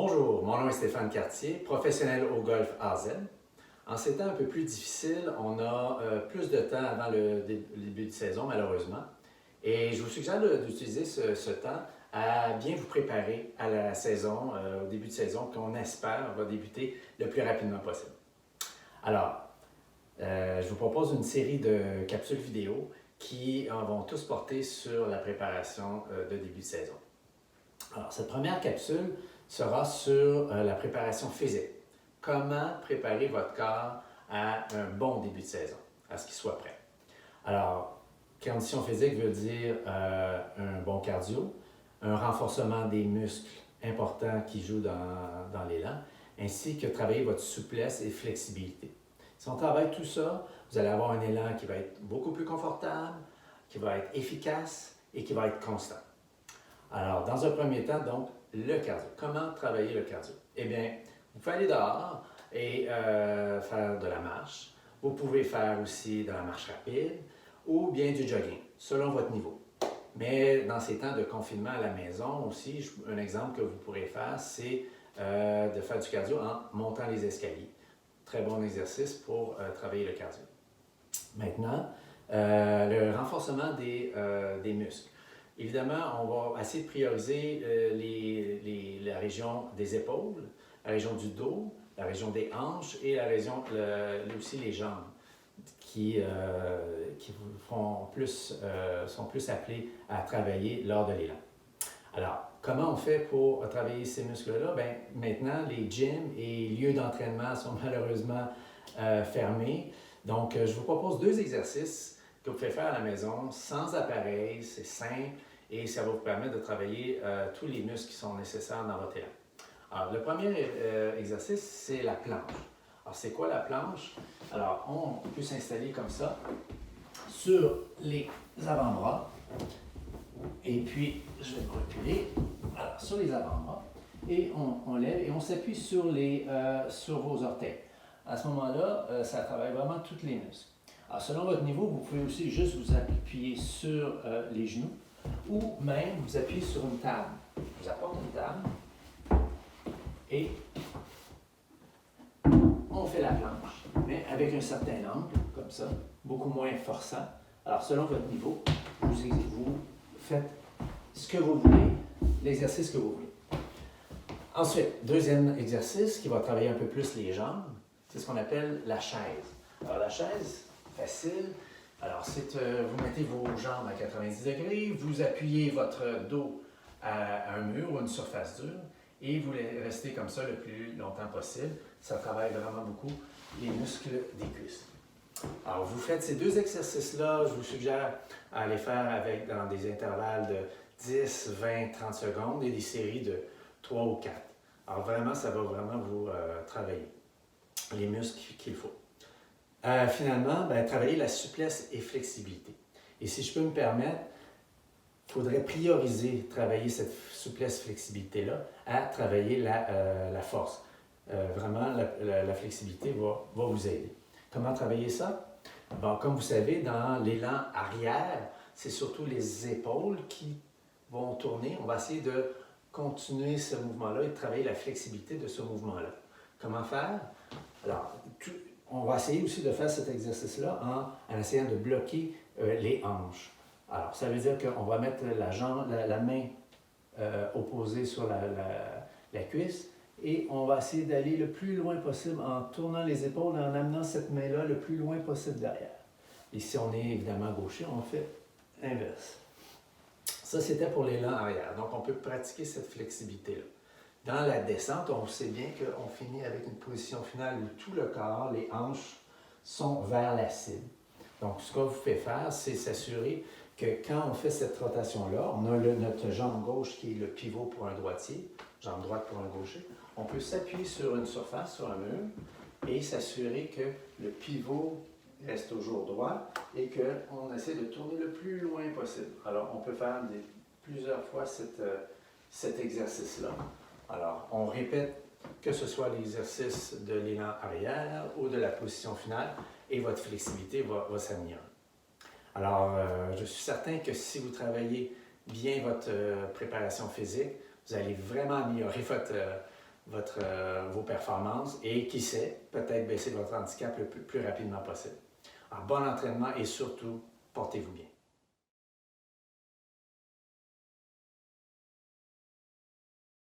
Bonjour, mon nom est Stéphane Cartier, professionnel au golf AZ. En ces temps un peu plus difficiles, on a plus de temps avant le début de saison, malheureusement. Et je vous suggère d'utiliser ce temps à bien vous préparer à la saison, au début de saison, qu'on espère va débuter le plus rapidement possible. Alors, je vous propose une série de capsules vidéo qui vont tous porter sur la préparation de début de saison. Alors, cette première capsule sera sur la préparation physique. Comment préparer votre corps à un bon début de saison, à ce qu'il soit prêt. Alors, condition physique veut dire un bon cardio, un renforcement des muscles importants qui jouent dans l'élan, ainsi que travailler votre souplesse et flexibilité. Si on travaille tout ça, vous allez avoir un élan qui va être beaucoup plus confortable, qui va être efficace et qui va être constant. Alors, dans un premier temps, donc, le cardio. Comment travailler le cardio? Eh bien, vous pouvez aller dehors et faire de la marche. Vous pouvez faire aussi de la marche rapide ou bien du jogging, selon votre niveau. Mais dans ces temps de confinement à la maison aussi, un exemple que vous pourrez faire, c'est de faire du cardio en montant les escaliers. Très bon exercice pour travailler le cardio. Maintenant, le renforcement des muscles. Évidemment, on va essayer de prioriser la région des épaules, la région du dos, la région des hanches et la région, aussi les jambes, qui sont plus appelés à travailler lors de l'élan. Alors, comment on fait pour travailler ces muscles-là? Bien, maintenant, les gyms et lieux d'entraînement sont malheureusement fermés. Donc, je vous propose 2 exercices que vous pouvez faire à la maison sans appareil, c'est simple et ça va vous permettre de travailler tous les muscles qui sont nécessaires dans votre élan. Alors, le premier exercice, c'est la planche. Alors, c'est quoi la planche? Alors, on peut s'installer comme ça sur les avant-bras et puis, je vais me reculer, alors, sur les avant-bras et on lève et on s'appuie sur vos orteils. À ce moment-là, ça travaille vraiment tous les muscles. Alors, selon votre niveau, vous pouvez aussi juste vous appuyer sur les genoux ou même vous appuyer sur une table. Je vous apporte une table et on fait la planche, mais avec un certain angle, comme ça, beaucoup moins forçant. Alors, selon votre niveau, vous faites ce que vous voulez, l'exercice que vous voulez. Ensuite, deuxième exercice qui va travailler un peu plus les jambes, c'est ce qu'on appelle la chaise. Alors, la chaise, facile. Alors, vous mettez vos jambes à 90 degrés, vous appuyez votre dos à un mur ou une surface dure et vous restez comme ça le plus longtemps possible. Ça travaille vraiment beaucoup les muscles des cuisses. Alors, vous faites ces 2 exercices-là, je vous suggère à les faire dans des intervalles de 10, 20, 30 secondes et des séries de 3 ou 4. Alors, vraiment, ça va vraiment vous travailler les muscles qu'il faut. Finalement, travailler la souplesse et flexibilité. Et si je peux me permettre, il faudrait prioriser travailler cette souplesse-flexibilité-là à travailler la force. Vraiment, la flexibilité va vous aider. Comment travailler ça? Bon, comme vous savez, dans l'élan arrière, c'est surtout les épaules qui vont tourner. On va essayer de continuer ce mouvement-là et de travailler la flexibilité de ce mouvement-là. Comment faire? Alors, on va essayer aussi de faire cet exercice-là en essayant de bloquer les hanches. Alors, ça veut dire qu'on va mettre la main opposée sur la cuisse et on va essayer d'aller le plus loin possible en tournant les épaules, en amenant cette main-là le plus loin possible derrière. Et si on est évidemment gaucher, on fait inverse. Ça, c'était pour l'élan arrière. Donc, on peut pratiquer cette flexibilité-là. Dans la descente, on sait bien qu'on finit avec une position finale où tout le corps, les hanches, sont vers la cible. Donc, ce qu'on vous fait faire, c'est s'assurer que quand on fait cette rotation-là, on a notre jambe gauche qui est le pivot pour un droitier, jambe droite pour un gaucher. On peut s'appuyer sur une surface, sur un mur, et s'assurer que le pivot reste toujours droit et qu'on essaie de tourner le plus loin possible. Alors, on peut faire plusieurs fois cet exercice-là. Alors, on répète que ce soit l'exercice de l'élan arrière ou de la position finale et votre flexibilité va s'améliorer. Alors, je suis certain que si vous travaillez bien votre préparation physique, vous allez vraiment améliorer vos performances et, qui sait, peut-être baisser votre handicap le plus rapidement possible. Alors, bon entraînement et surtout, portez-vous bien.